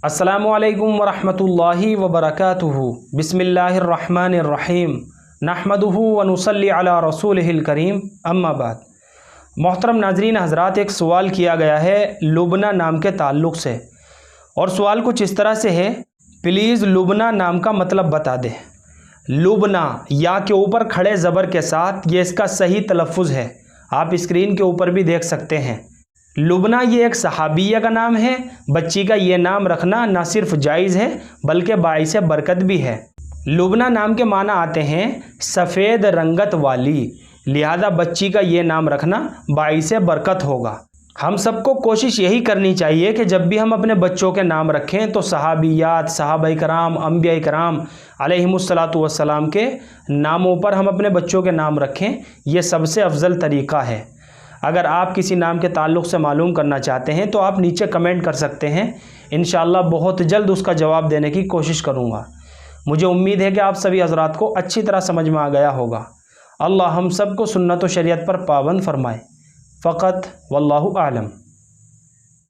अस्सलामुअलैकुम वरहमतुल्लाहि वबरकातुहू। बिस्मिल्लाहिर्रहमानिर्रहीम। नहमदुहू व नुसल्ली अला रसूलिहिल करीम। अम्मा बाद। मोहतरम नाजरीन हज़रात, एक सवाल किया गया है लुबना नाम के ताल्लुक़ से, और सवाल कुछ इस तरह से है, प्लीज़ लुबना नाम का मतलब बता दें। लुबना या के ऊपर खड़े ज़बर के साथ ये इसका सही तलफ़ुज़ है, आप स्क्रीन के ऊपर भी देख सकते हैं। लुबना ये एक सहाबिया का नाम है। बच्ची का ये नाम रखना ना सिर्फ जायज़ है बल्कि बाइस बरकत भी है। लुबना नाम के माना आते हैं सफ़ेद रंगत वाली, लिहाजा बच्ची का ये नाम रखना बाइस बरकत होगा। हम सबको कोशिश यही करनी चाहिए कि जब भी हम अपने बच्चों के नाम रखें तो सहाबियात, सहाबाए कराम, अंबिया कराम अलैहिमुस्सलातु वस्सलाम के नामों पर हम अपने बच्चों के नाम रखें। ये सबसे अफजल तरीक़ा है। अगर आप किसी नाम के ताल्लुक़ से मालूम करना चाहते हैं तो आप नीचे कमेंट कर सकते हैं। इंशाअल्लाह बहुत जल्द उसका जवाब देने की कोशिश करूँगा। मुझे उम्मीद है कि आप सभी हज़रात को अच्छी तरह समझ में आ गया होगा। अल्लाह हम सब को सुन्नत व शरीयत पर पाबंद फरमाए। फ़क़त वल्लाहु आलम।